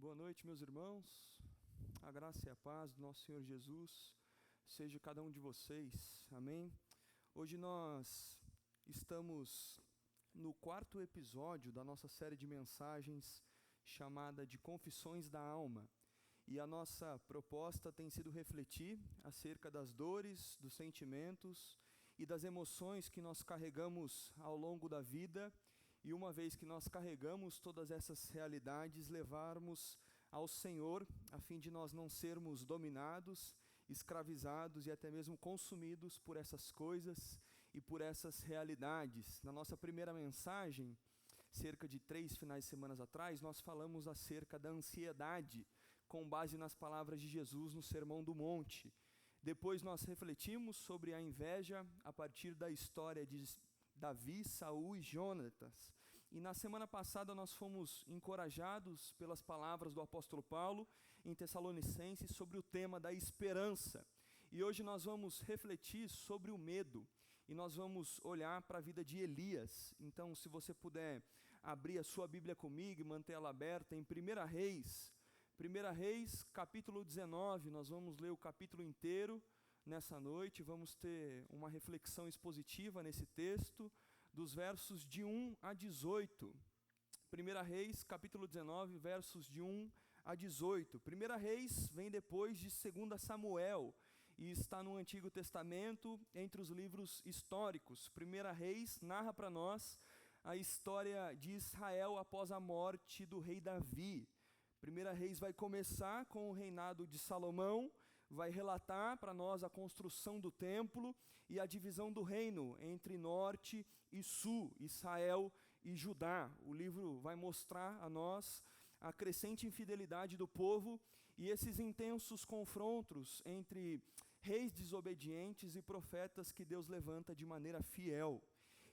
Boa noite, meus irmãos. A graça e a paz do nosso Senhor Jesus seja cada um de vocês. Amém? Hoje nós estamos no quarto episódio da nossa série de mensagens chamada de Confissões da Alma. E a nossa proposta tem sido refletir acerca das dores, dos sentimentos e das emoções que nós carregamos ao longo da vida. E uma vez que nós carregamos todas essas realidades, levarmos ao Senhor, a fim de nós não sermos dominados, escravizados e até mesmo consumidos por essas coisas e por essas realidades. Na nossa primeira mensagem, cerca de 3 finais de semana atrás, nós falamos acerca da ansiedade, com base nas palavras de Jesus no Sermão do Monte. Depois nós refletimos sobre a inveja a partir da história de Davi, Saul e Jonatas. E na semana passada nós fomos encorajados pelas palavras do apóstolo Paulo em Tessalonicenses sobre o tema da esperança. E hoje nós vamos refletir sobre o medo e nós vamos olhar para a vida de Elias. Então, se você puder abrir a sua Bíblia comigo e manter ela aberta em 1 Reis, capítulo 19, nós vamos ler o capítulo inteiro. Nessa noite vamos ter uma reflexão expositiva nesse texto, dos versos de 1 a 18. 1 Reis, capítulo 19, versos de 1 a 18. 1 Reis vem depois de 2 Samuel e está no Antigo Testamento entre os livros históricos. 1 Reis narra para nós a história de Israel após a morte do rei Davi. 1 Reis vai começar com o reinado de Salomão, vai relatar para nós a construção do templo e a divisão do reino entre norte e sul, Israel e Judá. O livro vai mostrar a nós a crescente infidelidade do povo e esses intensos confrontos entre reis desobedientes e profetas que Deus levanta de maneira fiel.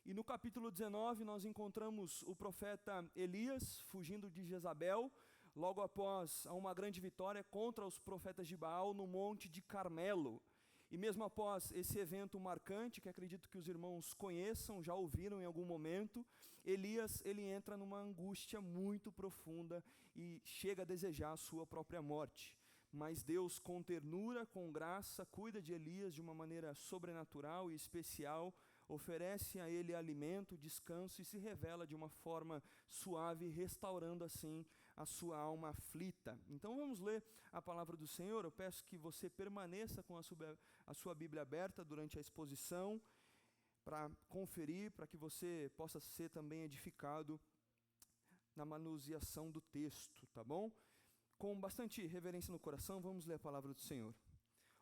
E no capítulo 19 nós encontramos o profeta Elias fugindo de Jezabel, logo após uma grande vitória contra os profetas de Baal no Monte de Carmelo. E mesmo após esse evento marcante, que acredito que os irmãos conheçam, já ouviram em algum momento, Elias ele entra numa angústia muito profunda e chega a desejar a sua própria morte. Mas Deus, com ternura, com graça, cuida de Elias de uma maneira sobrenatural e especial, oferece a ele alimento, descanso e se revela de uma forma suave, restaurando assim a sua alma aflita. Então vamos ler a palavra do Senhor. Eu peço que você permaneça com a sua Bíblia aberta durante a exposição, para conferir, para que você possa ser também edificado na manuseação do texto, tá bom? Com bastante reverência no coração, vamos ler a palavra do Senhor.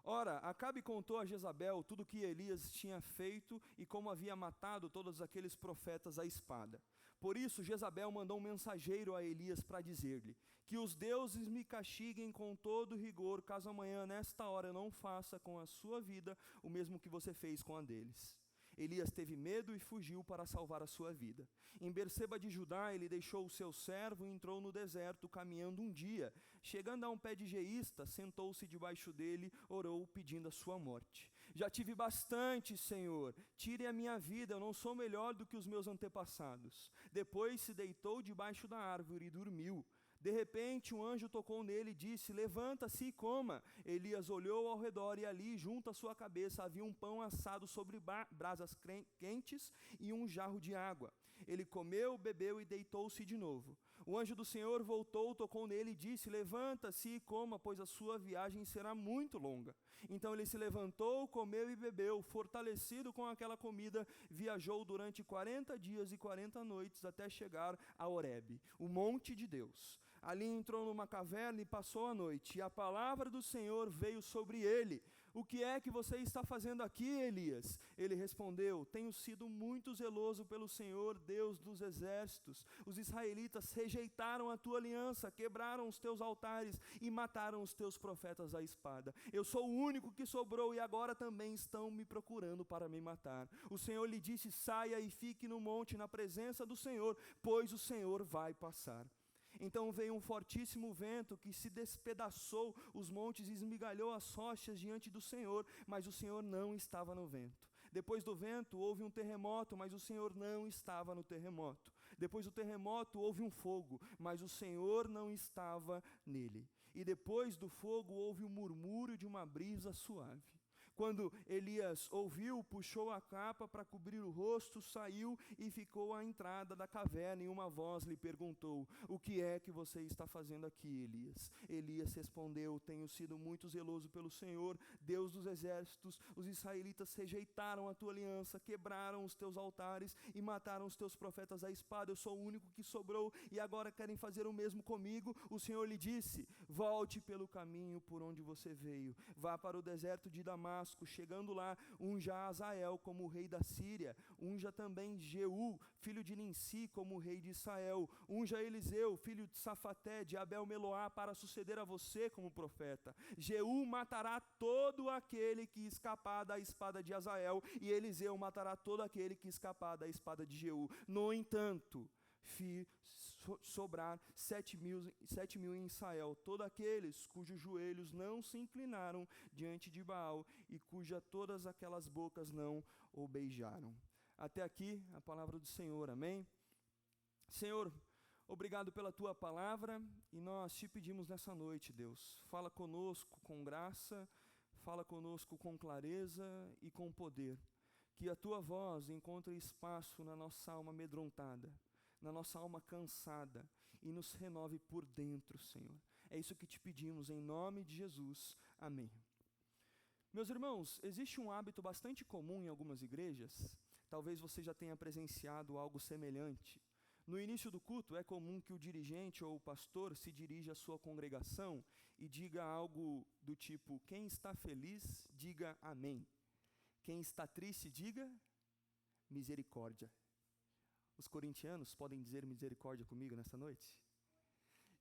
Ora, Acabe contou a Jezabel tudo o que Elias tinha feito e como havia matado todos aqueles profetas à espada. Por isso, Jezabel mandou um mensageiro a Elias para dizer-lhe: que os deuses me castiguem com todo rigor, caso amanhã, nesta hora, eu não faça com a sua vida o mesmo que você fez com a deles. Elias teve medo e fugiu para salvar a sua vida. Em Berseba de Judá, ele deixou o seu servo e entrou no deserto, caminhando um dia. Chegando a um pé de geísta, sentou-se debaixo dele, orou, pedindo a sua morte. Já tive bastante, Senhor, tire a minha vida, eu não sou melhor do que os meus antepassados. Depois se deitou debaixo da árvore e dormiu. De repente, um anjo tocou nele e disse: levanta-se e coma. Elias olhou ao redor e ali, junto à sua cabeça, havia um pão assado sobre brasas quentes e um jarro de água. Ele comeu, bebeu e deitou-se de novo. O anjo do Senhor voltou, tocou nele e disse: levanta-se e coma, pois a sua viagem será muito longa. Então ele se levantou, comeu e bebeu. Fortalecido com aquela comida, viajou durante 40 dias e 40 noites até chegar a Horebe, o monte de Deus. Ali entrou numa caverna e passou a noite, e a palavra do Senhor veio sobre ele. O que é que você está fazendo aqui, Elias? Ele respondeu: tenho sido muito zeloso pelo Senhor, Deus dos exércitos. Os israelitas rejeitaram a tua aliança, quebraram os teus altares e mataram os teus profetas à espada. Eu sou o único que sobrou e agora também estão me procurando para me matar. O Senhor lhe disse: saia e fique no monte na presença do Senhor, pois o Senhor vai passar. Então veio um fortíssimo vento que se despedaçou os montes e esmigalhou as rochas diante do Senhor, mas o Senhor não estava no vento. Depois do vento houve um terremoto, mas o Senhor não estava no terremoto. Depois do terremoto houve um fogo, mas o Senhor não estava nele. E depois do fogo houve o murmúrio de uma brisa suave. Quando Elias ouviu, puxou a capa para cobrir o rosto, saiu e ficou à entrada da caverna, e uma voz lhe perguntou: o que é que você está fazendo aqui, Elias? Elias respondeu: tenho sido muito zeloso pelo Senhor, Deus dos exércitos. Os israelitas rejeitaram a tua aliança, quebraram os teus altares e mataram os teus profetas à espada. Eu sou o único que sobrou e agora querem fazer o mesmo comigo. O Senhor lhe disse: volte pelo caminho por onde você veio, vá para o deserto de Damasco. Chegando lá, unja Azael como rei da Síria, unja também Jeú, filho de Ninsi, como rei de Israel, unja Eliseu, filho de Safaté, de Abel-Meloá, para suceder a você como profeta. Jeú matará todo aquele que escapar da espada de Azael, e Eliseu matará todo aquele que escapar da espada de Jeú. No entanto, sobrar 7.000 em Israel, todos aqueles cujos joelhos não se inclinaram diante de Baal e cuja todas aquelas bocas não o beijaram. Até aqui a palavra do Senhor, amém? Senhor, obrigado pela tua palavra, e nós te pedimos nessa noite, Deus, fala conosco com graça, fala conosco com clareza e com poder, que a tua voz encontre espaço na nossa alma amedrontada, na nossa alma cansada, e nos renove por dentro, Senhor. É isso que te pedimos, em nome de Jesus. Amém. Meus irmãos, existe um hábito bastante comum em algumas igrejas, talvez você já tenha presenciado algo semelhante. No início do culto, é comum que o dirigente ou o pastor se dirija à sua congregação e diga algo do tipo: quem está feliz, diga amém. Quem está triste, diga misericórdia. Os corintianos podem dizer misericórdia comigo nessa noite?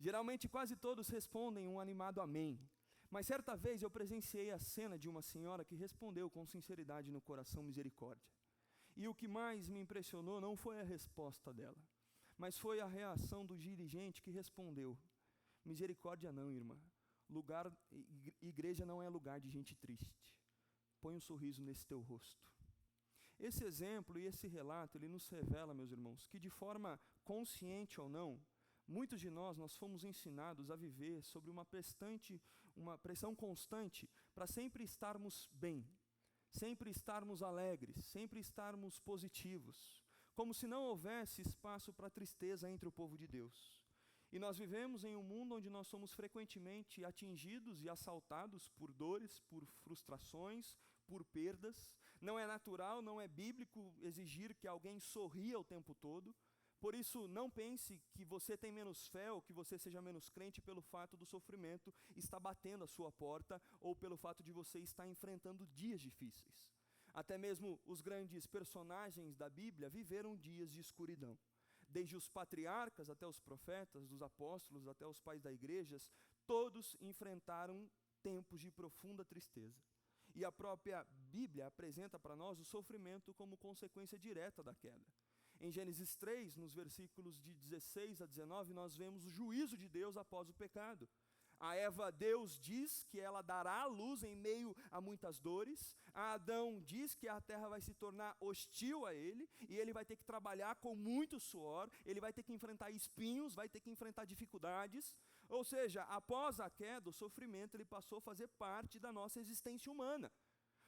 Geralmente quase todos respondem um animado amém. Mas certa vez eu presenciei a cena de uma senhora que respondeu com sinceridade no coração misericórdia. E o que mais me impressionou não foi a resposta dela, mas foi a reação do dirigente, que respondeu: misericórdia não, irmã. Igreja não é lugar de gente triste. Põe um sorriso nesse teu rosto. Esse exemplo e esse relato, ele nos revela, meus irmãos, que de forma consciente ou não, muitos de nós fomos ensinados a viver sobre uma pressão constante para sempre estarmos bem, sempre estarmos alegres, sempre estarmos positivos, como se não houvesse espaço para tristeza entre o povo de Deus. E nós vivemos em um mundo onde nós somos frequentemente atingidos e assaltados por dores, por frustrações, por perdas. Não é natural, não é bíblico exigir que alguém sorria o tempo todo. Por isso, não pense que você tem menos fé ou que você seja menos crente pelo fato do sofrimento estar batendo a sua porta ou pelo fato de você estar enfrentando dias difíceis. Até mesmo os grandes personagens da Bíblia viveram dias de escuridão. Desde os patriarcas até os profetas, dos apóstolos até os pais da igreja, todos enfrentaram tempos de profunda tristeza. E a própria Bíblia apresenta para nós o sofrimento como consequência direta da queda. Em Gênesis 3, nos versículos de 16 a 19, nós vemos o juízo de Deus após o pecado. A Eva, Deus diz que ela dará a luz em meio a muitas dores. A Adão diz que a terra vai se tornar hostil a ele, e ele vai ter que trabalhar com muito suor, ele vai ter que enfrentar espinhos, vai ter que enfrentar dificuldades. Ou seja, após a queda, o sofrimento ele passou a fazer parte da nossa existência humana.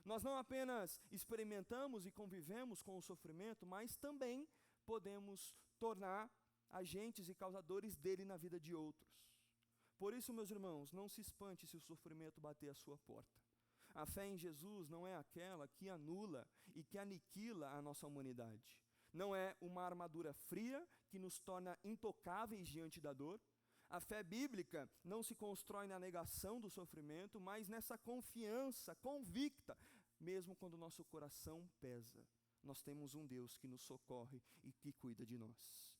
Nós não apenas experimentamos e convivemos com o sofrimento, mas também podemos tornar agentes e causadores dele na vida de outros. Por isso, meus irmãos, não se espante se o sofrimento bater à sua porta. A fé em Jesus não é aquela que anula e que aniquila a nossa humanidade. Não é uma armadura fria que nos torna intocáveis diante da dor. A fé bíblica não se constrói na negação do sofrimento, mas nessa confiança convicta, mesmo quando o nosso coração pesa. Nós temos um Deus que nos socorre e que cuida de nós.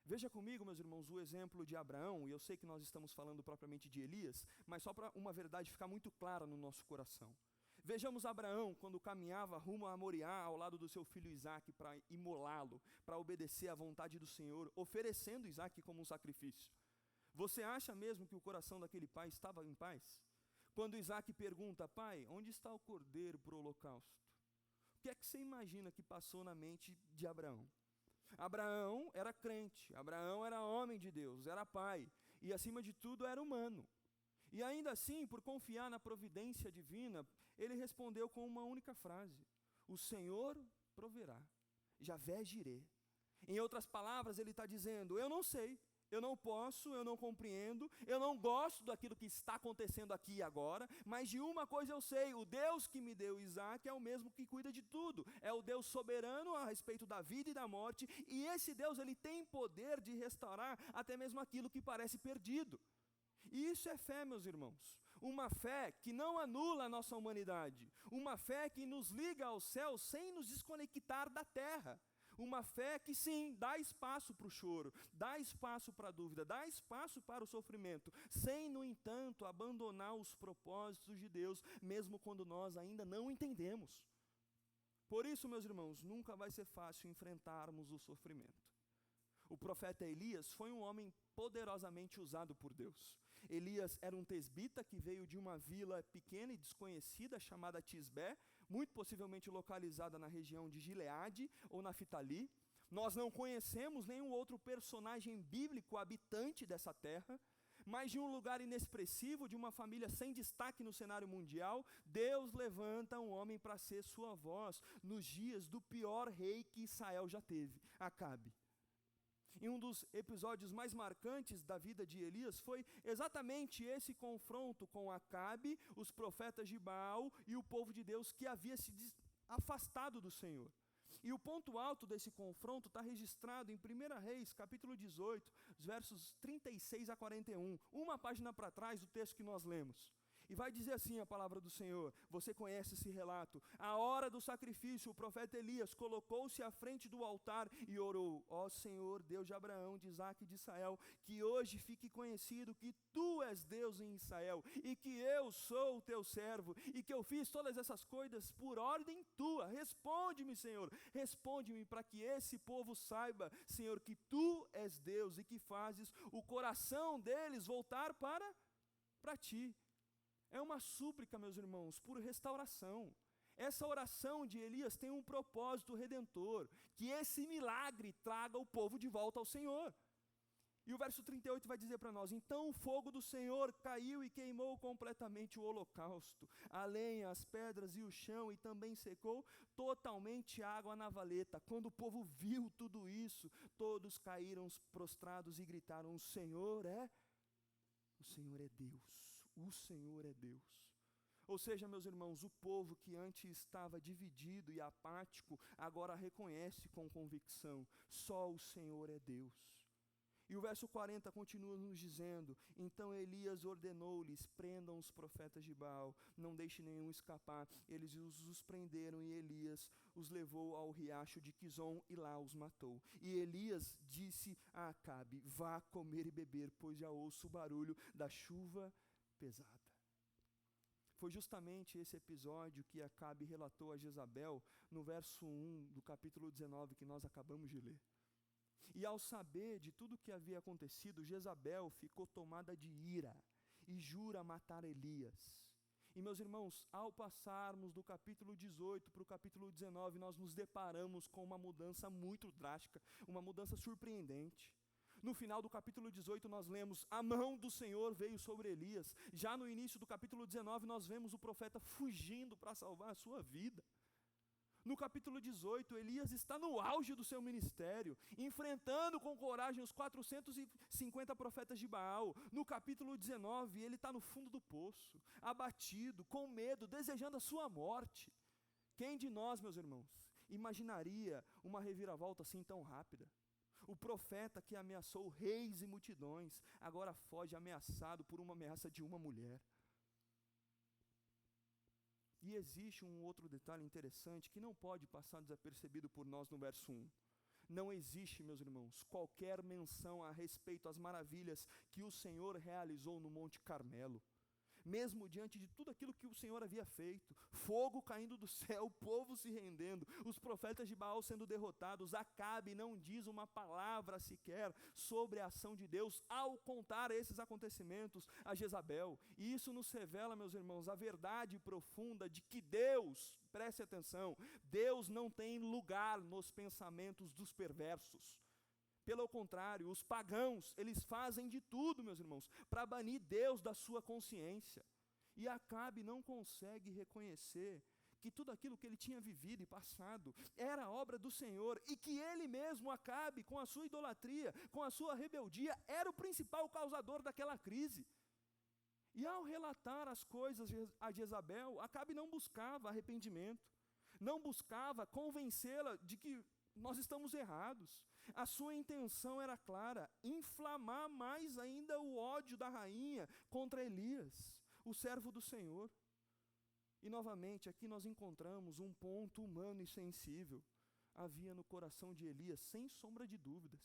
Veja comigo, meus irmãos, o exemplo de Abraão, e eu sei que nós estamos falando propriamente de Elias, mas só para uma verdade ficar muito clara no nosso coração. Vejamos Abraão quando caminhava rumo a Moriá ao lado do seu filho Isaque para imolá-lo, para obedecer à vontade do Senhor, oferecendo Isaque como um sacrifício. Você acha mesmo que o coração daquele pai estava em paz? Quando Isaque pergunta: pai, onde está o cordeiro para o holocausto? O que é que você imagina que passou na mente de Abraão? Abraão era crente, Abraão era homem de Deus, era pai, e acima de tudo era humano. E ainda assim, por confiar na providência divina, ele respondeu com uma única frase: o Senhor proverá, Javé Jirê. Em outras palavras, ele está dizendo: eu não sei, eu não posso, eu não compreendo, eu não gosto daquilo que está acontecendo aqui e agora, mas de uma coisa eu sei: o Deus que me deu Isaac é o mesmo que cuida de tudo, é o Deus soberano a respeito da vida e da morte, e esse Deus, ele tem poder de restaurar até mesmo aquilo que parece perdido. E isso é fé, meus irmãos, uma fé que não anula a nossa humanidade, uma fé que nos liga ao céu sem nos desconectar da terra, uma fé que sim, dá espaço para o choro, dá espaço para a dúvida, dá espaço para o sofrimento, sem, no entanto, abandonar os propósitos de Deus, mesmo quando nós ainda não entendemos. Por isso, meus irmãos, nunca vai ser fácil enfrentarmos o sofrimento. O profeta Elias foi um homem poderosamente usado por Deus. Elias era um tesbita que veio de uma vila pequena e desconhecida chamada Tisbé, muito possivelmente localizada na região de Gileade ou Naftali. Nós não conhecemos nenhum outro personagem bíblico habitante dessa terra, mas de um lugar inexpressivo, de uma família sem destaque no cenário mundial, Deus levanta um homem para ser sua voz nos dias do pior rei que Israel já teve, Acabe. E um dos episódios mais marcantes da vida de Elias foi exatamente esse confronto com Acabe, os profetas de Baal e o povo de Deus que havia se afastado do Senhor. E o ponto alto desse confronto está registrado em 1 Reis, capítulo 18, versos 36 a 41, uma página para trás do texto que nós lemos. E vai dizer assim a palavra do Senhor, você conhece esse relato: à hora do sacrifício, o profeta Elias colocou-se à frente do altar e orou: ó Senhor, Deus de Abraão, de Isaque e de Israel, que hoje fique conhecido que tu és Deus em Israel, e que eu sou o teu servo, e que eu fiz todas essas coisas por ordem tua. Responde-me, Senhor, responde-me, para que esse povo saiba, Senhor, que tu és Deus, e que fazes o coração deles voltar para ti. É uma súplica, meus irmãos, por restauração. Essa oração de Elias tem um propósito redentor, que esse milagre traga o povo de volta ao Senhor. E o verso 38 vai dizer para nós: então o fogo do Senhor caiu e queimou completamente o holocausto, a lenha, as pedras e o chão, e também secou totalmente a água na valeta. Quando o povo viu tudo isso, todos caíram prostrados e gritaram: o Senhor é Deus. O Senhor é Deus. Ou seja, meus irmãos, o povo que antes estava dividido e apático, agora reconhece com convicção: só o Senhor é Deus. E o verso 40 continua nos dizendo: então Elias ordenou-lhes: prendam os profetas de Baal, não deixe nenhum escapar. Eles os prenderam e Elias os levou ao riacho de Quizon e lá os matou. E Elias disse a Acabe: vá comer e beber, pois já ouço o barulho da chuva pesada. Foi justamente esse episódio que Acabe relatou a Jezabel no verso 1 do capítulo 19 que nós acabamos de ler. E ao saber de tudo o que havia acontecido, Jezabel ficou tomada de ira e jura matar Elias. E meus irmãos, ao passarmos do capítulo 18 para o capítulo 19, nós nos deparamos com uma mudança muito drástica, uma mudança surpreendente. No final do capítulo 18 nós lemos: a mão do Senhor veio sobre Elias. Já no início do capítulo 19 nós vemos o profeta fugindo para salvar a sua vida. No capítulo 18, Elias está no auge do seu ministério, enfrentando com coragem os 450 profetas de Baal. No capítulo 19, ele está no fundo do poço, abatido, com medo, desejando a sua morte. Quem de nós, meus irmãos, imaginaria uma reviravolta assim tão rápida? O profeta que ameaçou reis e multidões, agora foge ameaçado por uma ameaça de uma mulher. E existe um outro detalhe interessante que não pode passar desapercebido por nós no verso 1. Não existe, meus irmãos, qualquer menção a respeito às maravilhas que o Senhor realizou no Monte Carmelo. mesmo diante de tudo aquilo que o Senhor havia feito, fogo caindo do céu, o povo se rendendo, os profetas de Baal sendo derrotados, Acabe não diz uma palavra sequer sobre a ação de Deus ao contar esses acontecimentos a Jezabel. E isso nos revela, meus irmãos, a verdade profunda de que Deus, preste atenção, Deus não tem lugar nos pensamentos dos perversos. Pelo contrário, os pagãos, eles fazem de tudo, meus irmãos, para banir Deus da sua consciência. E Acabe não consegue reconhecer que tudo aquilo que ele tinha vivido e passado era obra do Senhor, e que ele mesmo, Acabe, com a sua idolatria, com a sua rebeldia, era o principal causador daquela crise. E ao relatar as coisas a Jezabel, Acabe não buscava arrependimento, não buscava convencê-la de que nós estamos errados. A sua intenção era clara: inflamar mais ainda o ódio da rainha contra Elias, o servo do Senhor. E novamente, aqui nós encontramos um ponto humano e sensível. Havia no coração de Elias, sem sombra de dúvidas,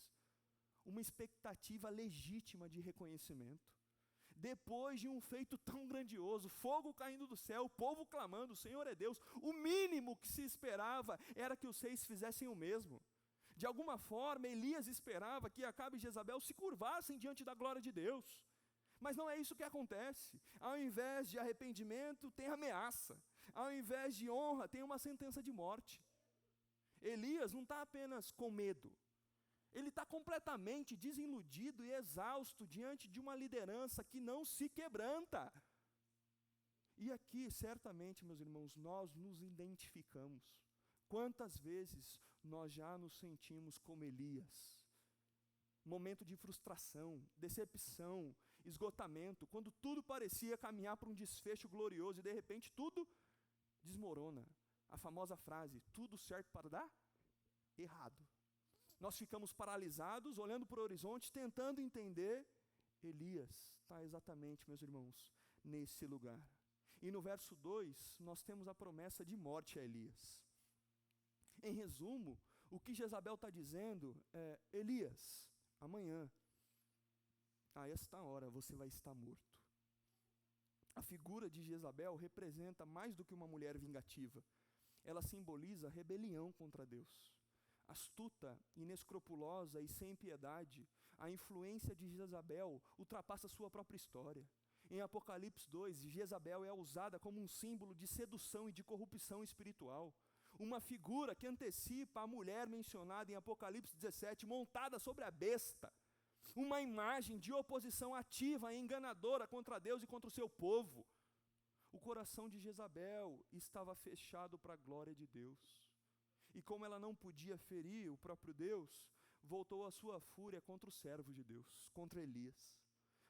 uma expectativa legítima de reconhecimento. Depois de um feito tão grandioso, fogo caindo do céu, o povo clamando, o Senhor é Deus, o mínimo que se esperava era que os reis fizessem o mesmo. De alguma forma, Elias esperava que Acabe e Jezabel se curvassem diante da glória de Deus. Mas não é isso que acontece. Ao invés de arrependimento, tem ameaça. Ao invés de honra, tem uma sentença de morte. Elias não está apenas com medo. Ele está completamente desiludido e exausto diante de uma liderança que não se quebranta. E aqui, certamente, meus irmãos, nós nos identificamos. Quantas vezes nós já nos sentimos como Elias? Momento de frustração, decepção, esgotamento, quando tudo parecia caminhar para um desfecho glorioso e de repente tudo desmorona. A famosa frase, tudo certo para dar errado. Nós ficamos paralisados, olhando para o horizonte, tentando entender. Elias está exatamente, meus irmãos, nesse lugar. E no verso 2, nós temos a promessa de morte a Elias. Em resumo, o que Jezabel está dizendo é: Elias, amanhã, a esta hora, você vai estar morto. A figura de Jezabel representa mais do que uma mulher vingativa. Ela simboliza rebelião contra Deus. Astuta, inescrupulosa e sem piedade, a influência de Jezabel ultrapassa sua própria história. Em Apocalipse 2, Jezabel é usada como um símbolo de sedução e de corrupção espiritual. Uma figura que antecipa a mulher mencionada em Apocalipse 17, montada sobre a besta. Uma imagem de oposição ativa e enganadora contra Deus e contra o seu povo. O coração de Jezabel estava fechado para a glória de Deus. E como ela não podia ferir o próprio Deus, voltou a sua fúria contra o servo de Deus, contra Elias.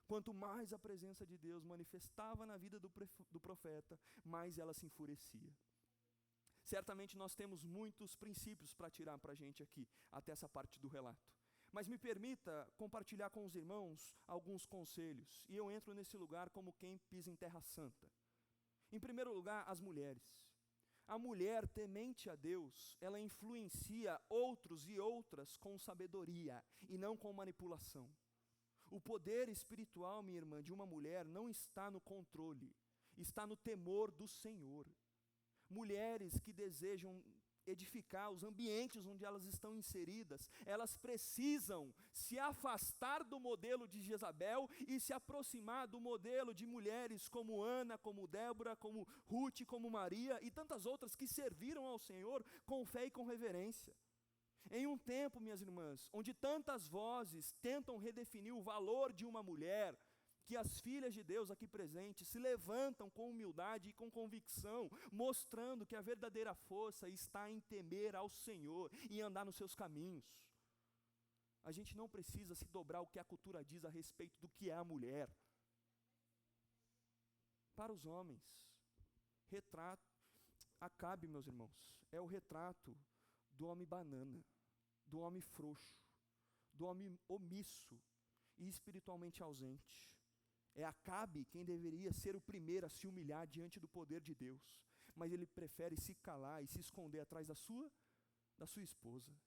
Quanto mais a presença de Deus manifestava na vida do profeta, mais ela se enfurecia. Certamente nós temos muitos princípios para tirar para a gente aqui, até essa parte do relato. Mas me permita compartilhar com os irmãos alguns conselhos, e eu entro nesse lugar como quem pisa em terra santa. Em primeiro lugar, as mulheres. A mulher temente a Deus, ela influencia outros e outras com sabedoria e não com manipulação. O poder espiritual, minha irmã, de uma mulher não está no controle, está no temor do Senhor. Mulheres que desejam edificar os ambientes onde elas estão inseridas, elas precisam se afastar do modelo de Jezabel e se aproximar do modelo de mulheres como Ana, como Débora, como Ruth, como Maria e tantas outras que serviram ao Senhor com fé e com reverência. Em um tempo, minhas irmãs, onde tantas vozes tentam redefinir o valor de uma mulher, que as filhas de Deus aqui presentes se levantam com humildade e com convicção, mostrando que a verdadeira força está em temer ao Senhor e andar nos seus caminhos. A gente não precisa se dobrar ao que a cultura diz a respeito do que é a mulher. Para os homens, Acabe, meus irmãos, é o retrato do homem banana, do homem frouxo, do homem omisso e espiritualmente ausente. É Acabe quem deveria ser o primeiro a se humilhar diante do poder de Deus, mas ele prefere se calar e se esconder atrás da sua esposa.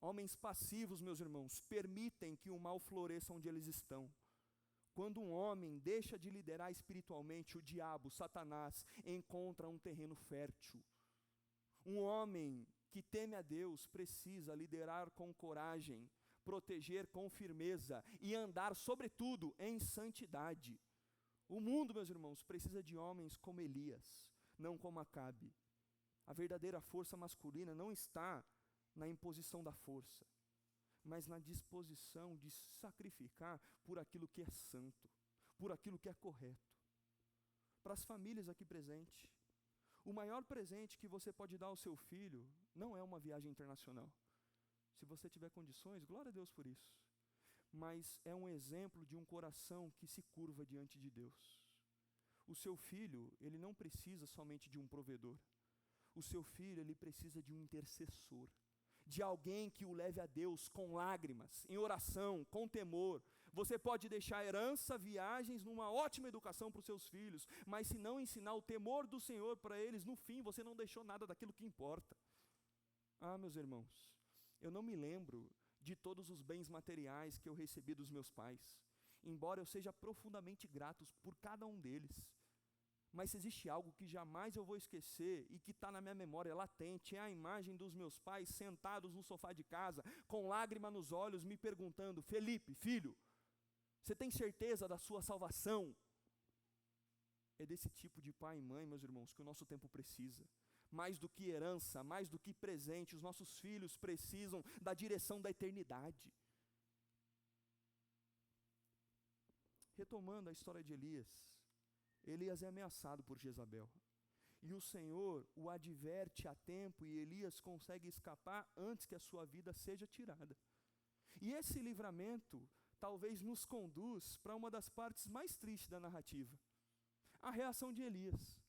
Homens passivos, meus irmãos, permitem que o mal floresça onde eles estão. Quando um homem deixa de liderar espiritualmente, o diabo, Satanás, encontra um terreno fértil. Um homem que teme a Deus precisa liderar com coragem, proteger com firmeza e andar, sobretudo, em santidade. O mundo, meus irmãos, precisa de homens como Elias, não como Acabe. A verdadeira força masculina não está na imposição da força, mas na disposição de sacrificar por aquilo que é santo, por aquilo que é correto. Para as famílias aqui presentes, o maior presente que você pode dar ao seu filho não é uma viagem internacional. Se você tiver condições, glória a Deus por isso. Mas é um exemplo de um coração que se curva diante de Deus. O seu filho, ele não precisa somente de um provedor. O seu filho, ele precisa de um intercessor, de alguém que o leve a Deus com lágrimas, em oração, com temor. Você pode deixar herança, viagens, numa ótima educação para os seus filhos, mas se não ensinar o temor do Senhor para eles, no fim você não deixou nada daquilo que importa. Ah, meus irmãos, eu não me lembro de todos os bens materiais que eu recebi dos meus pais, embora eu seja profundamente grato por cada um deles. Mas se existe algo que jamais eu vou esquecer e que está na minha memória latente, é a imagem dos meus pais sentados no sofá de casa, com lágrima nos olhos, me perguntando: Felipe, filho, você tem certeza da sua salvação? É desse tipo de pai e mãe, meus irmãos, que o nosso tempo precisa. Mais do que herança, mais do que presente, os nossos filhos precisam da direção da eternidade. Retomando a história de Elias, Elias é ameaçado por Jezabel, e o Senhor o adverte a tempo, e Elias consegue escapar antes que a sua vida seja tirada. E esse livramento talvez nos conduz para uma das partes mais tristes da narrativa, a reação de Elias.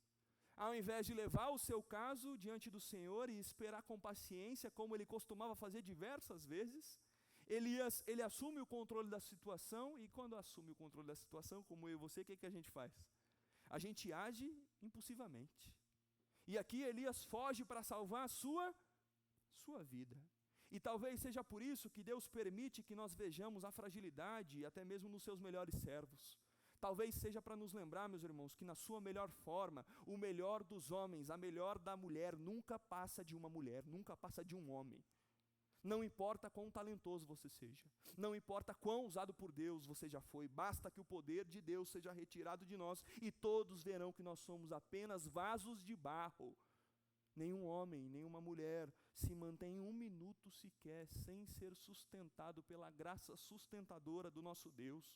Ao invés de levar o seu caso diante do Senhor e esperar com paciência, como ele costumava fazer diversas vezes, Elias, ele assume o controle da situação, e quando assume o controle da situação, como eu e você, o que a gente faz? A gente age impulsivamente. E aqui Elias foge para salvar a sua vida. E talvez seja por isso que Deus permite que nós vejamos a fragilidade, até mesmo nos seus melhores servos. Talvez seja para nos lembrar, meus irmãos, que na sua melhor forma, o melhor dos homens, a melhor da mulher, nunca passa de uma mulher, nunca passa de um homem. Não importa quão talentoso você seja, não importa quão usado por Deus você já foi, basta que o poder de Deus seja retirado de nós e todos verão que nós somos apenas vasos de barro. Nenhum homem, nenhuma mulher se mantém um minuto sequer sem ser sustentado pela graça sustentadora do nosso Deus.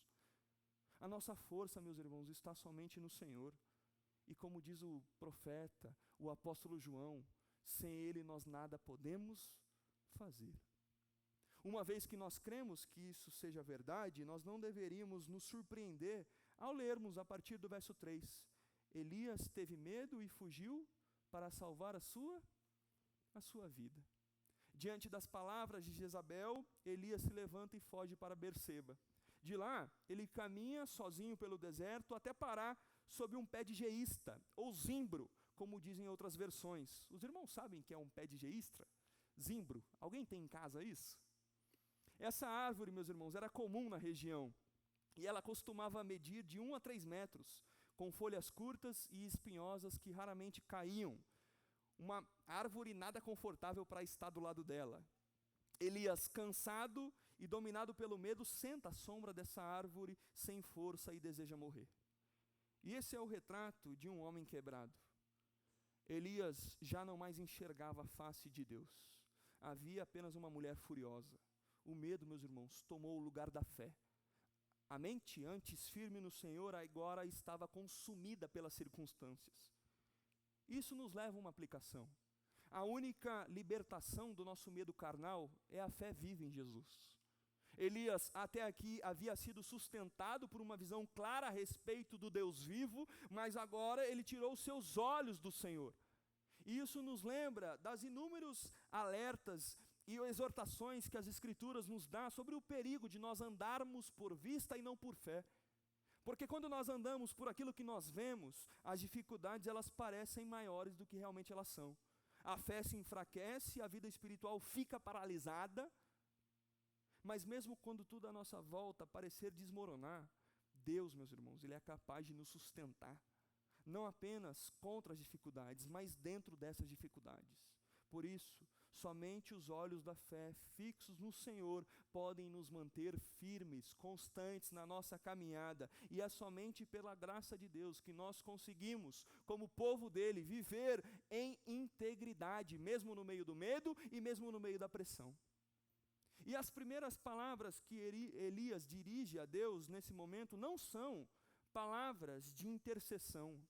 A nossa força, meus irmãos, está somente no Senhor. E como diz o profeta, o apóstolo João, sem Ele nós nada podemos fazer. Uma vez que nós cremos que isso seja verdade, nós não deveríamos nos surpreender ao lermos a partir do verso 3. Elias teve medo e fugiu para salvar a sua vida. Diante das palavras de Jezabel, Elias se levanta e foge para Berseba. De lá, ele caminha sozinho pelo deserto até parar sob um pé de geísta, ou zimbro, como dizem outras versões. Os irmãos sabem o que é um pé de geístra? Zimbro. Alguém tem em casa isso? Essa árvore, meus irmãos, era comum na região, e ela costumava medir de 1 a 3 metros, com folhas curtas e espinhosas que raramente caíam. Uma árvore nada confortável para estar do lado dela. Elias, cansado e dominado pelo medo, senta à sombra dessa árvore sem força e deseja morrer. E esse é o retrato de um homem quebrado. Elias já não mais enxergava a face de Deus. Havia apenas uma mulher furiosa. O medo, meus irmãos, tomou o lugar da fé. A mente, antes firme no Senhor, agora estava consumida pelas circunstâncias. Isso nos leva a uma aplicação. A única libertação do nosso medo carnal é a fé viva em Jesus. Elias até aqui havia sido sustentado por uma visão clara a respeito do Deus vivo, mas agora ele tirou seus olhos do Senhor. E isso nos lembra das inúmeros alertas e exortações que as Escrituras nos dão sobre o perigo de nós andarmos por vista e não por fé. Porque quando nós andamos por aquilo que nós vemos, as dificuldades elas parecem maiores do que realmente elas são. A fé se enfraquece, a vida espiritual fica paralisada, mas mesmo quando tudo à nossa volta parecer desmoronar, Deus, meus irmãos, Ele é capaz de nos sustentar, não apenas contra as dificuldades, mas dentro dessas dificuldades. Por isso, somente os olhos da fé fixos no Senhor podem nos manter firmes, constantes na nossa caminhada, e é somente pela graça de Deus que nós conseguimos, como povo dele, viver em integridade, mesmo no meio do medo e mesmo no meio da pressão. E as primeiras palavras que Elias dirige a Deus nesse momento não são palavras de intercessão,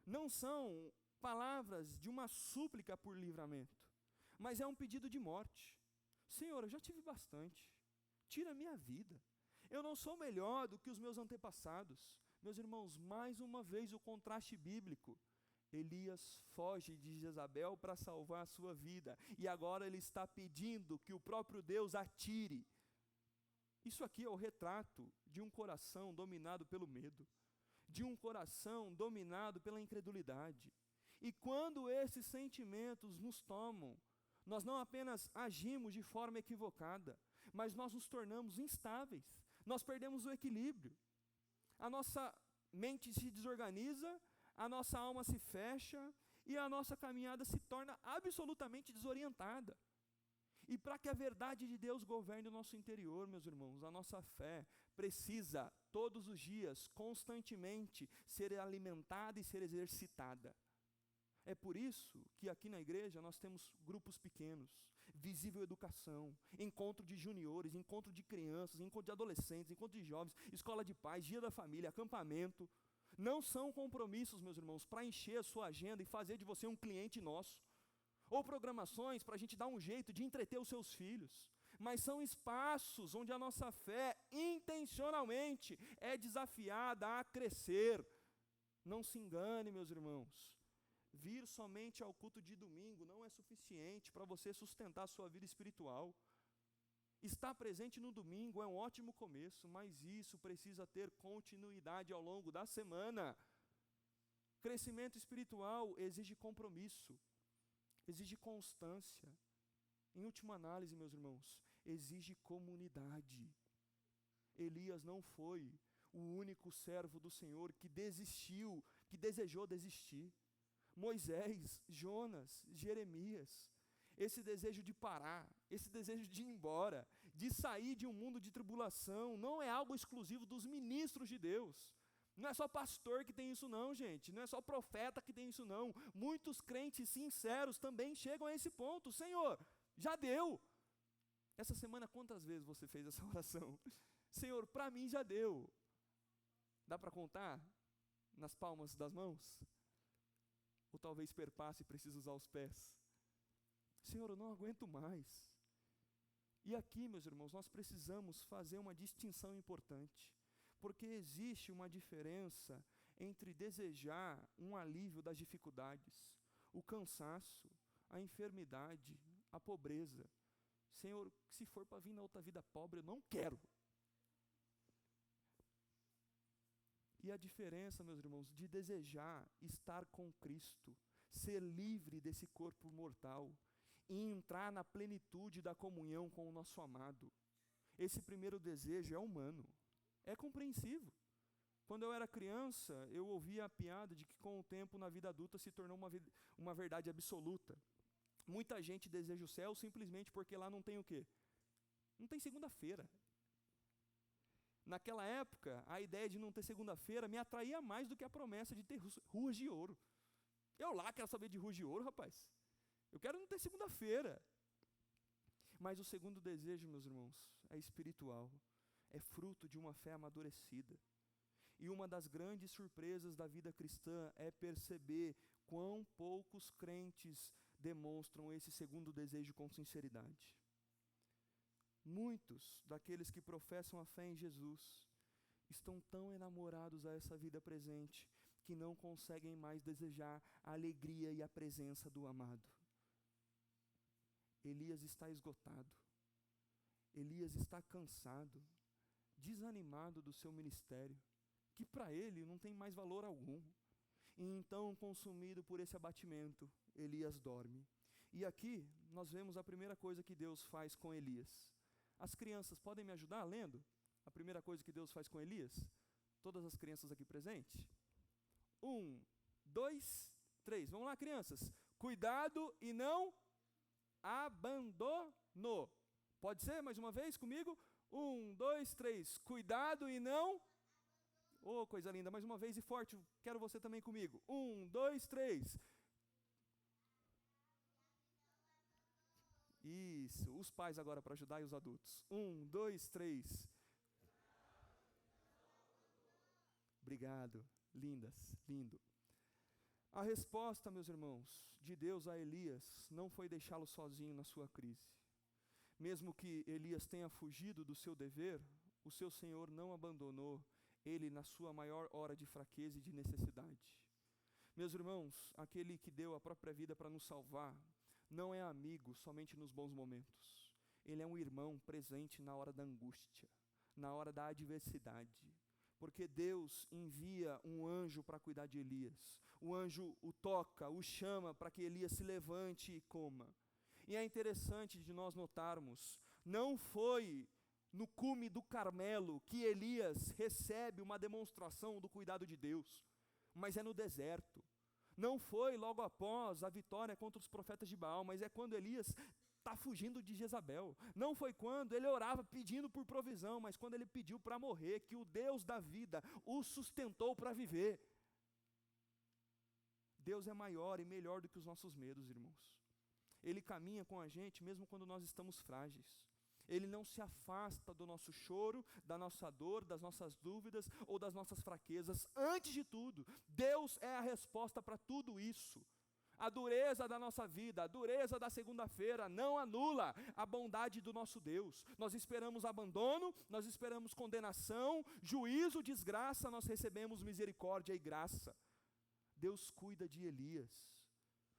não são palavras de uma súplica por livramento, mas é um pedido de morte. Senhor, eu já tive bastante, tira a minha vida, eu não sou melhor do que os meus antepassados. Meus irmãos, mais uma vez o contraste bíblico. Elias foge de Jezabel para salvar a sua vida, e agora ele está pedindo que o próprio Deus atire. Isso aqui é o retrato de um coração dominado pelo medo, de um coração dominado pela incredulidade. E quando esses sentimentos nos tomam, nós não apenas agimos de forma equivocada, mas nós nos tornamos instáveis, nós perdemos o equilíbrio, a nossa mente se desorganiza, a nossa alma se fecha e a nossa caminhada se torna absolutamente desorientada. E para que a verdade de Deus governe o nosso interior, meus irmãos, a nossa fé precisa, todos os dias, constantemente, ser alimentada e ser exercitada. É por isso que aqui na igreja nós temos grupos pequenos, visível educação, encontro de juniores, encontro de crianças, encontro de adolescentes, encontro de jovens, escola de paz, dia da família, acampamento. Não são compromissos, meus irmãos, para encher a sua agenda e fazer de você um cliente nosso, ou programações para a gente dar um jeito de entreter os seus filhos, mas são espaços onde a nossa fé intencionalmente é desafiada a crescer. Não se engane, meus irmãos, vir somente ao culto de domingo não é suficiente para você sustentar a sua vida espiritual. Estar presente no domingo é um ótimo começo, mas isso precisa ter continuidade ao longo da semana. Crescimento espiritual exige compromisso, exige constância. Em última análise, meus irmãos, exige comunidade. Elias não foi o único servo do Senhor que desistiu, que desejou desistir. Moisés, Jonas, Jeremias, esse desejo de parar, esse desejo de ir embora, de sair de um mundo de tribulação, não é algo exclusivo dos ministros de Deus. Não é só pastor que tem isso não, gente, não é só profeta que tem isso não. Muitos crentes sinceros também chegam a esse ponto. Senhor, já deu. Essa semana quantas vezes você fez essa oração? Senhor, para mim já deu. Dá para contar nas palmas das mãos? Ou talvez perpasse e precise usar os pés? Senhor, eu não aguento mais. E aqui, meus irmãos, nós precisamos fazer uma distinção importante, porque existe uma diferença entre desejar um alívio das dificuldades, o cansaço, a enfermidade, a pobreza. Senhor, se for para vir na outra vida pobre, eu não quero. E a diferença, meus irmãos, de desejar estar com Cristo, ser livre desse corpo mortal, e entrar na plenitude da comunhão com o nosso amado. Esse primeiro desejo é humano, é compreensível. Quando eu era criança, eu ouvia a piada de que com o tempo na vida adulta se tornou uma verdade absoluta. Muita gente deseja o céu simplesmente porque lá não tem o quê? Não tem segunda-feira. Naquela época, a ideia de não ter segunda-feira me atraía mais do que a promessa de ter ruas de ouro. Eu lá quero saber de ruas de ouro, rapaz. Eu quero não ter segunda-feira. Mas o segundo desejo, meus irmãos, é espiritual. É fruto de uma fé amadurecida. E uma das grandes surpresas da vida cristã é perceber quão poucos crentes demonstram esse segundo desejo com sinceridade. Muitos daqueles que professam a fé em Jesus estão tão enamorados a essa vida presente que não conseguem mais desejar a alegria e a presença do amado. Elias está esgotado, Elias está cansado, desanimado do seu ministério, que para ele não tem mais valor algum. E então, consumido por esse abatimento, Elias dorme. E aqui nós vemos a primeira coisa que Deus faz com Elias. As crianças podem me ajudar lendo? A primeira coisa que Deus faz com Elias? Todas as crianças aqui presentes? 1, 2, 3. Vamos lá, crianças. Cuidado e não abandono. Pode ser mais uma vez comigo? 1, 2, 3. Cuidado e não. Oh, coisa linda. Mais uma vez e forte. Quero você também comigo. 1, 2, 3. Isso. Os pais agora para ajudar e os adultos. 1, 2, 3. Obrigado. Lindas. Lindo. A resposta, meus irmãos, de Deus a Elias não foi deixá-lo sozinho na sua crise. Mesmo que Elias tenha fugido do seu dever, o seu Senhor não abandonou ele na sua maior hora de fraqueza e de necessidade. Meus irmãos, aquele que deu a própria vida para nos salvar, não é amigo somente nos bons momentos. Ele é um irmão presente na hora da angústia, na hora da adversidade. Porque Deus envia um anjo para cuidar de Elias. O anjo o toca, o chama para que Elias se levante e coma. E é interessante de nós notarmos, não foi no cume do Carmelo que Elias recebe uma demonstração do cuidado de Deus, mas é no deserto. Não foi logo após a vitória contra os profetas de Baal, mas é quando Elias está fugindo de Jezabel. Não foi quando ele orava pedindo por provisão, mas quando ele pediu para morrer, que o Deus da vida o sustentou para viver. Deus é maior e melhor do que os nossos medos, irmãos. Ele caminha com a gente mesmo quando nós estamos frágeis. Ele não se afasta do nosso choro, da nossa dor, das nossas dúvidas ou das nossas fraquezas. Antes de tudo, Deus é a resposta para tudo isso. A dureza da nossa vida, a dureza da segunda-feira não anula a bondade do nosso Deus. Nós esperamos abandono, nós esperamos condenação, juízo, desgraça, nós recebemos misericórdia e graça. Deus cuida de Elias.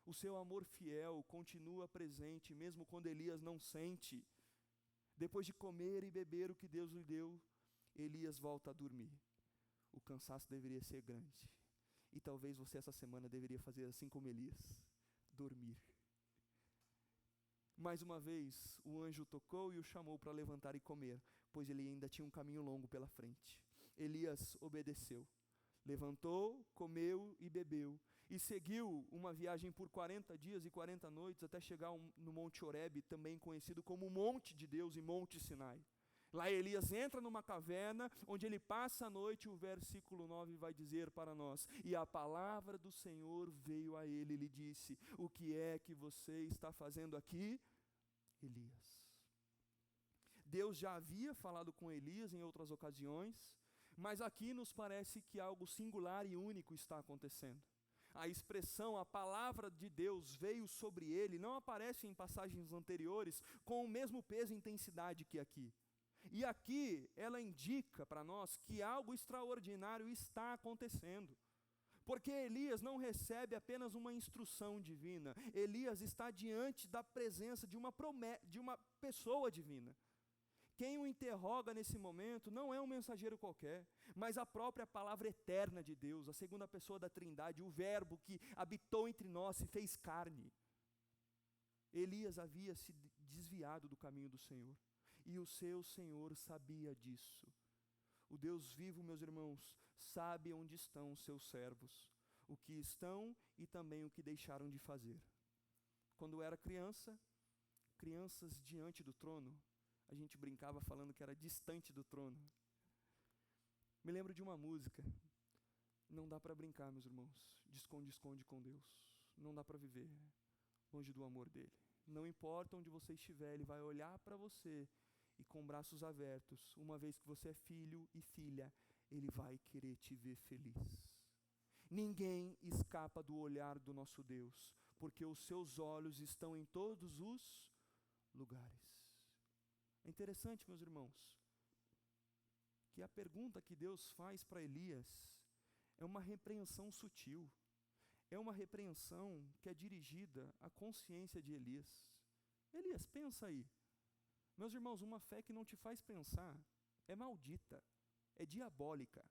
O seu amor fiel continua presente, mesmo quando Elias não sente. Depois de comer e beber o que Deus lhe deu, Elias volta a dormir. O cansaço deveria ser grande. E talvez você essa semana deveria fazer assim como Elias, dormir. Mais uma vez, o anjo tocou e o chamou para levantar e comer, pois ele ainda tinha um caminho longo pela frente. Elias obedeceu. Levantou, comeu e bebeu, e seguiu uma viagem por 40 dias e 40 noites, até chegar no Monte Horebe, também conhecido como Monte de Deus e Monte Sinai. Lá Elias entra numa caverna, onde ele passa a noite, o versículo 9 vai dizer para nós, e a palavra do Senhor veio a ele e lhe disse, o que é que você está fazendo aqui, Elias? Deus já havia falado com Elias em outras ocasiões, mas aqui nos parece que algo singular e único está acontecendo. A expressão, a palavra de Deus veio sobre ele, não aparece em passagens anteriores com o mesmo peso e intensidade que aqui. E aqui ela indica para nós que algo extraordinário está acontecendo. Porque Elias não recebe apenas uma instrução divina, Elias está diante da presença de uma pessoa divina. Quem o interroga nesse momento não é um mensageiro qualquer, mas a própria palavra eterna de Deus, a segunda pessoa da Trindade, o Verbo que habitou entre nós e fez carne. Elias havia se desviado do caminho do Senhor, e o seu Senhor sabia disso. O Deus vivo, meus irmãos, sabe onde estão os seus servos, o que estão e também o que deixaram de fazer. Quando era criança, crianças diante do trono, a gente brincava falando que era distante do trono. Me lembro de uma música. Não dá para brincar, meus irmãos, de esconde-esconde com Deus. Não dá para viver longe do amor dele. Não importa onde você estiver, ele vai olhar para você e com braços abertos, uma vez que você é filho e filha, ele vai querer te ver feliz. Ninguém escapa do olhar do nosso Deus, porque os seus olhos estão em todos os lugares. É interessante, meus irmãos, que a pergunta que Deus faz para Elias é uma repreensão sutil, é uma repreensão que é dirigida à consciência de Elias. Elias, pensa aí. Meus irmãos, uma fé que não te faz pensar é maldita, é diabólica.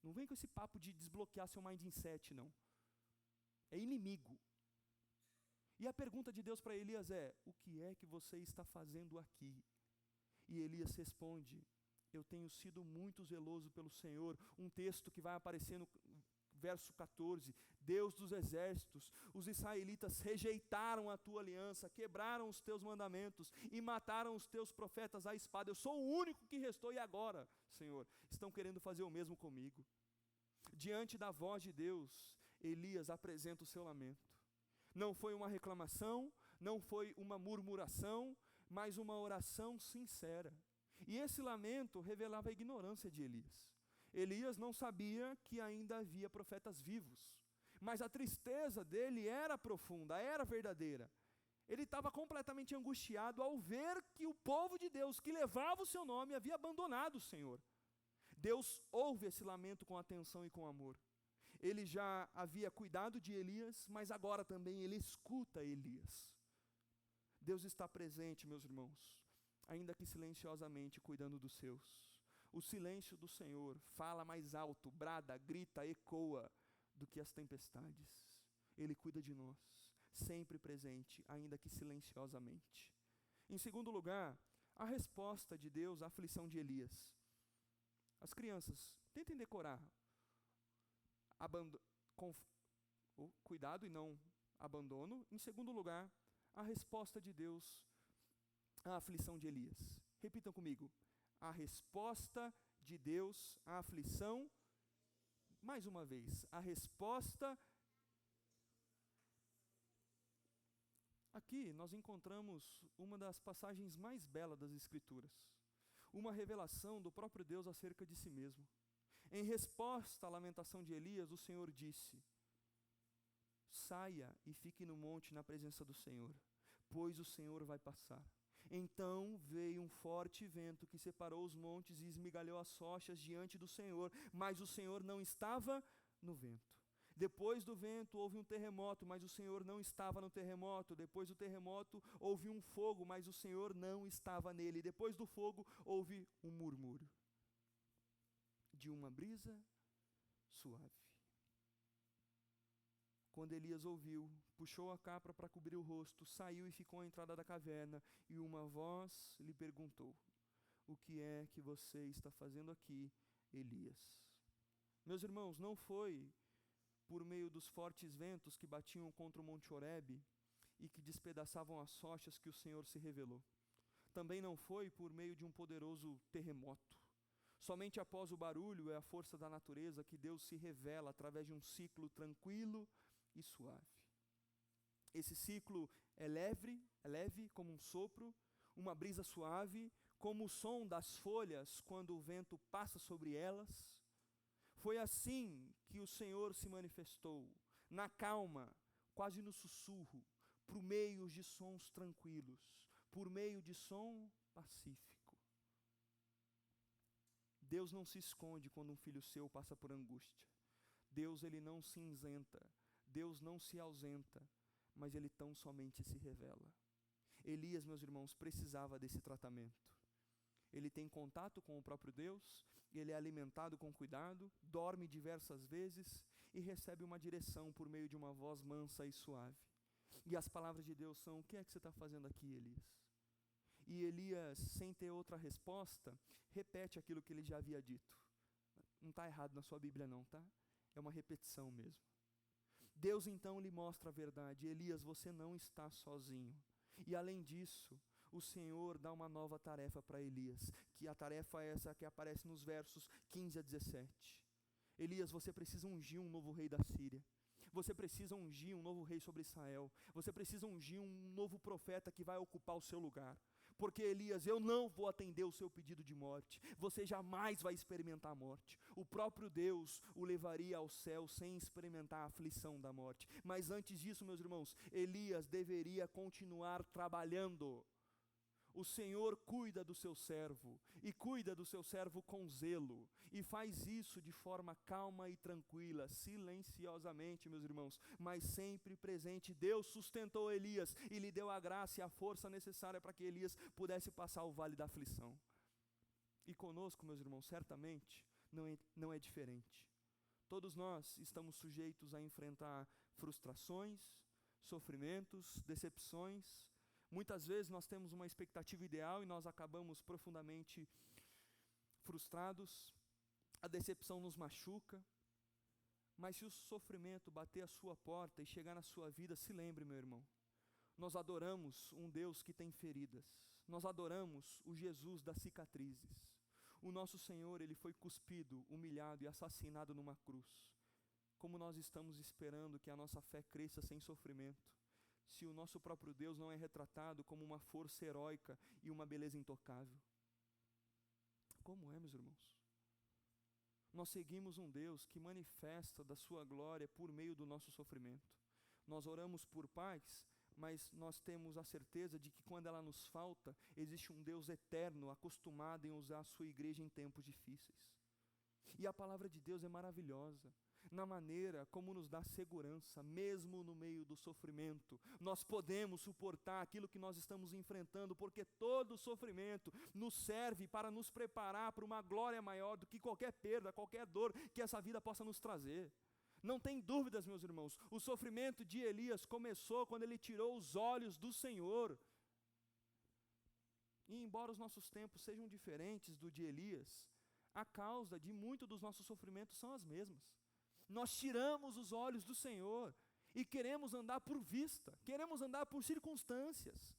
Não vem com esse papo de desbloquear seu mindset, não. É inimigo. E a pergunta de Deus para Elias é, o que é que você está fazendo aqui? E Elias responde, eu tenho sido muito zeloso pelo Senhor. Um texto que vai aparecer no verso 14, Deus dos exércitos, os israelitas rejeitaram a tua aliança, quebraram os teus mandamentos e mataram os teus profetas à espada. Eu sou o único que restou e agora, Senhor, estão querendo fazer o mesmo comigo. Diante da voz de Deus, Elias apresenta o seu lamento. Não foi uma reclamação, não foi uma murmuração, mas uma oração sincera. E esse lamento revelava a ignorância de Elias. Elias não sabia que ainda havia profetas vivos, mas a tristeza dele era profunda, era verdadeira. Ele estava completamente angustiado ao ver que o povo de Deus, que levava o seu nome, havia abandonado o Senhor. Deus ouve esse lamento com atenção e com amor. Ele já havia cuidado de Elias, mas agora também ele escuta Elias. Deus está presente, meus irmãos, ainda que silenciosamente cuidando dos seus. O silêncio do Senhor fala mais alto, brada, grita, ecoa do que as tempestades. Ele cuida de nós, sempre presente, ainda que silenciosamente. Em segundo lugar, a resposta de Deus à aflição de Elias. As crianças, tentem decorar. Cuidado e não abandono. Em segundo lugar, a resposta de Deus à aflição de Elias. Repitam comigo. A resposta de Deus à aflição. Mais uma vez, a resposta. Aqui nós encontramos uma das passagens mais belas das Escrituras. Uma revelação do próprio Deus acerca de si mesmo. Em resposta à lamentação de Elias, o Senhor disse: saia e fique no monte na presença do Senhor, pois o Senhor vai passar. Então veio um forte vento que separou os montes e esmigalhou as rochas diante do Senhor, mas o Senhor não estava no vento. Depois do vento houve um terremoto, mas o Senhor não estava no terremoto. Depois do terremoto houve um fogo, mas o Senhor não estava nele. Depois do fogo houve um murmúrio de uma brisa suave. Quando Elias ouviu, puxou a capa para cobrir o rosto, saiu e ficou à entrada da caverna, e uma voz lhe perguntou: o que é que você está fazendo aqui, Elias? Meus irmãos, não foi por meio dos fortes ventos que batiam contra o Monte Horebe e que despedaçavam as rochas que o Senhor se revelou. Também não foi por meio de um poderoso terremoto. Somente após o barulho e a força da natureza que Deus se revela através de um ciclo tranquilo e suave. Esse ciclo é leve como um sopro, uma brisa suave, como o som das folhas quando o vento passa sobre elas. Foi assim que o Senhor se manifestou, na calma, quase no sussurro, por meio de sons tranquilos, por meio de som pacífico. Deus não se esconde quando um filho seu passa por angústia. Deus, ele não se isenta. Deus não se ausenta, mas ele tão somente se revela. Elias, meus irmãos, precisava desse tratamento. Ele tem contato com o próprio Deus, ele é alimentado com cuidado, dorme diversas vezes e recebe uma direção por meio de uma voz mansa e suave. E as palavras de Deus são: o que é que você está fazendo aqui, Elias? E Elias, sem ter outra resposta, repete aquilo que ele já havia dito. Não está errado na sua Bíblia não, tá? É uma repetição mesmo. Deus então lhe mostra a verdade: Elias, você não está sozinho. E além disso, o Senhor dá uma nova tarefa para Elias, que a tarefa é essa que aparece nos versos 15 a 17. Elias, você precisa ungir um novo rei da Síria. Você precisa ungir um novo rei sobre Israel. Você precisa ungir um novo profeta que vai ocupar o seu lugar. Porque Elias, eu não vou atender o seu pedido de morte. Você jamais vai experimentar a morte. O próprio Deus o levaria ao céu sem experimentar a aflição da morte. Mas antes disso, meus irmãos, Elias deveria continuar trabalhando. O Senhor cuida do seu servo, e cuida do seu servo com zelo, e faz isso de forma calma e tranquila, silenciosamente, meus irmãos, mas sempre presente. Deus sustentou Elias e lhe deu a graça e a força necessária para que Elias pudesse passar o vale da aflição. E conosco, meus irmãos, certamente não é diferente. Todos nós estamos sujeitos a enfrentar frustrações, sofrimentos, decepções. Muitas vezes nós temos uma expectativa ideal e nós acabamos profundamente frustrados, a decepção nos machuca, mas se o sofrimento bater a sua porta e chegar na sua vida, se lembre, meu irmão, nós adoramos um Deus que tem feridas, nós adoramos o Jesus das cicatrizes. O nosso Senhor, Ele foi cuspido, humilhado e assassinado numa cruz. Como nós estamos esperando que a nossa fé cresça sem sofrimento, se o nosso próprio Deus não é retratado como uma força heróica e uma beleza intocável? Como é, meus irmãos? Nós seguimos um Deus que manifesta da sua glória por meio do nosso sofrimento. Nós oramos por paz, mas nós temos a certeza de que quando ela nos falta, existe um Deus eterno, acostumado em usar a sua igreja em tempos difíceis. E a palavra de Deus é maravilhosa, na maneira como nos dá segurança, mesmo no meio do sofrimento. Nós podemos suportar aquilo que nós estamos enfrentando, porque todo sofrimento nos serve para nos preparar para uma glória maior do que qualquer perda, qualquer dor que essa vida possa nos trazer. Não tem dúvidas, meus irmãos, o sofrimento de Elias começou quando ele tirou os olhos do Senhor. E embora os nossos tempos sejam diferentes do de Elias, a causa de muito dos nossos sofrimentos são as mesmas. Nós tiramos os olhos do Senhor e queremos andar por vista, queremos andar por circunstâncias.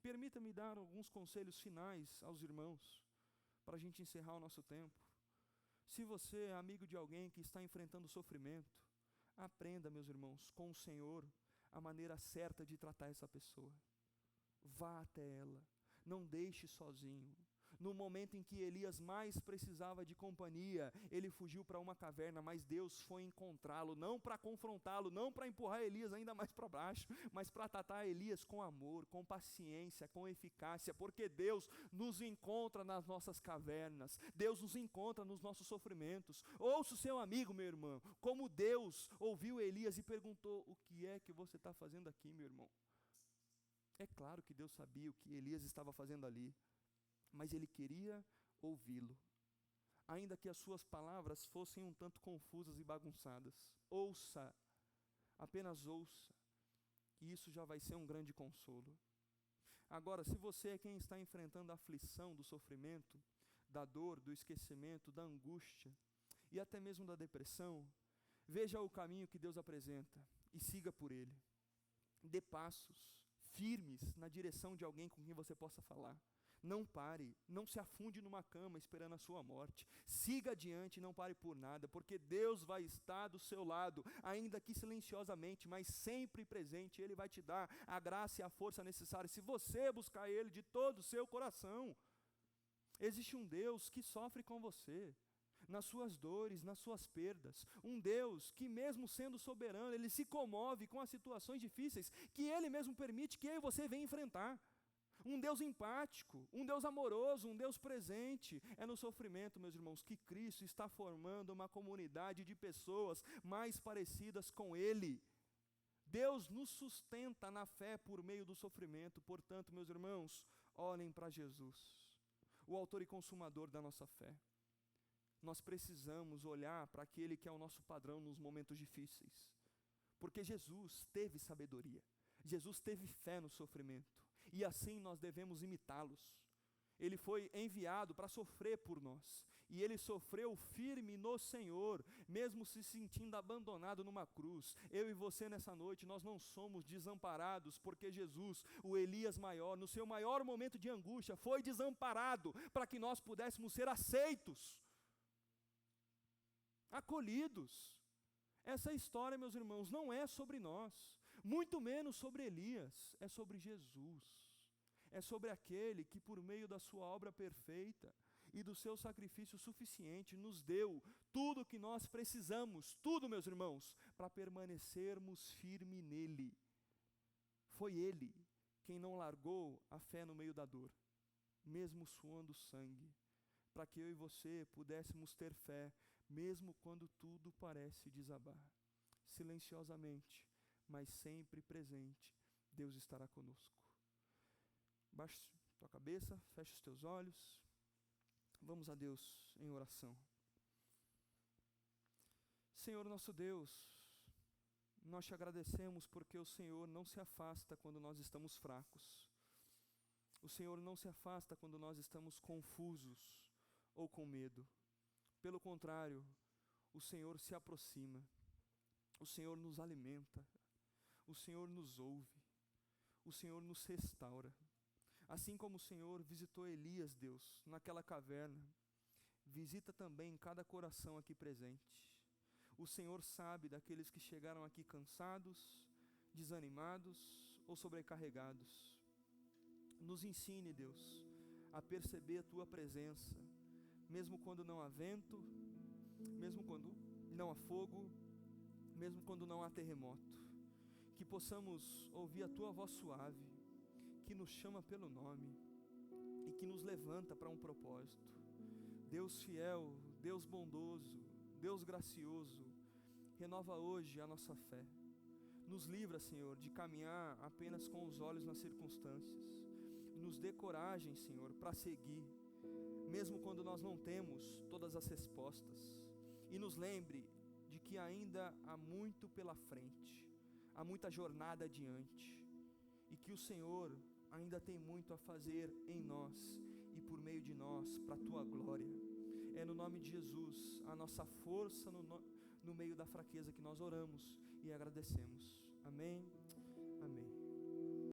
Permita-me dar alguns conselhos finais aos irmãos, para a gente encerrar o nosso tempo. Se você é amigo de alguém que está enfrentando sofrimento, aprenda, meus irmãos, com o Senhor, a maneira certa de tratar essa pessoa. Vá até ela, não deixe sozinho. No momento em que Elias mais precisava de companhia, ele fugiu para uma caverna, mas Deus foi encontrá-lo, não para confrontá-lo, não para empurrar Elias ainda mais para baixo, mas para tratar Elias com amor, com paciência, com eficácia, porque Deus nos encontra nas nossas cavernas, Deus nos encontra nos nossos sofrimentos. Ouça o seu amigo, meu irmão, como Deus ouviu Elias e perguntou: o que é que você está fazendo aqui, meu irmão? É claro que Deus sabia o que Elias estava fazendo ali, mas ele queria ouvi-lo, ainda que as suas palavras fossem um tanto confusas e bagunçadas. Ouça, apenas ouça, e isso já vai ser um grande consolo. Agora, se você é quem está enfrentando a aflição do sofrimento, da dor, do esquecimento, da angústia, e até mesmo da depressão, veja o caminho que Deus apresenta, e siga por ele. Dê passos firmes na direção de alguém com quem você possa falar. Não pare, não se afunde numa cama esperando a sua morte. Siga adiante, não pare por nada, porque Deus vai estar do seu lado, ainda que silenciosamente, mas sempre presente. Ele vai te dar a graça e a força necessária, se você buscar Ele de todo o seu coração. Existe um Deus que sofre com você, nas suas dores, nas suas perdas. Um Deus que, mesmo sendo soberano, Ele se comove com as situações difíceis que Ele mesmo permite que eu e você venham enfrentar. Um Deus empático, um Deus amoroso, um Deus presente. É no sofrimento, meus irmãos, que Cristo está formando uma comunidade de pessoas mais parecidas com Ele. Deus nos sustenta na fé por meio do sofrimento. Portanto, meus irmãos, olhem para Jesus, o autor e consumador da nossa fé. Nós precisamos olhar para aquele que é o nosso padrão nos momentos difíceis, porque Jesus teve sabedoria, Jesus teve fé no sofrimento, e assim nós devemos imitá-los. Ele foi enviado para sofrer por nós, e ele sofreu firme no Senhor, mesmo se sentindo abandonado numa cruz. Eu e você nessa noite, nós não somos desamparados, porque Jesus, o Elias maior, no seu maior momento de angústia, foi desamparado, para que nós pudéssemos ser aceitos, acolhidos. Essa história, meus irmãos, não é sobre nós, muito menos sobre Elias, é sobre Jesus. É sobre aquele que, por meio da sua obra perfeita e do seu sacrifício suficiente, nos deu tudo o que nós precisamos, tudo, meus irmãos, para permanecermos firmes nele. Foi Ele quem não largou a fé no meio da dor, mesmo suando sangue, para que eu e você pudéssemos ter fé, mesmo quando tudo parece desabar. Silenciosamente, mas sempre presente, Deus estará conosco. Baixe tua cabeça, feche os teus olhos, vamos a Deus em oração. Senhor nosso Deus, nós te agradecemos porque o Senhor não se afasta quando nós estamos fracos. O Senhor não se afasta quando nós estamos confusos. ou com medo. Pelo contrário, o Senhor se aproxima, o Senhor nos alimenta, o Senhor nos ouve, o Senhor nos restaura. Assim como o Senhor visitou Elias, Deus, naquela caverna, visita também cada coração aqui presente. O Senhor sabe daqueles que chegaram aqui cansados, desanimados ou sobrecarregados. Nos ensine, Deus, a perceber a Tua presença, mesmo quando não há vento, mesmo quando não há fogo, mesmo quando não há terremoto. Que possamos ouvir a Tua voz suave, que nos chama pelo nome e que nos levanta para um propósito. Deus fiel, Deus bondoso, Deus gracioso, renova hoje a nossa fé. Nos livra, Senhor, de caminhar apenas com os olhos nas circunstâncias. Nos dê coragem, Senhor, para seguir, mesmo quando nós não temos todas as respostas. E nos lembre de que ainda há muito pela frente, há muita jornada adiante, e que o Senhor ainda tem muito a fazer em nós e por meio de nós, para a Tua glória. É no nome de Jesus, a nossa força no meio da fraqueza, que nós oramos e agradecemos. Amém.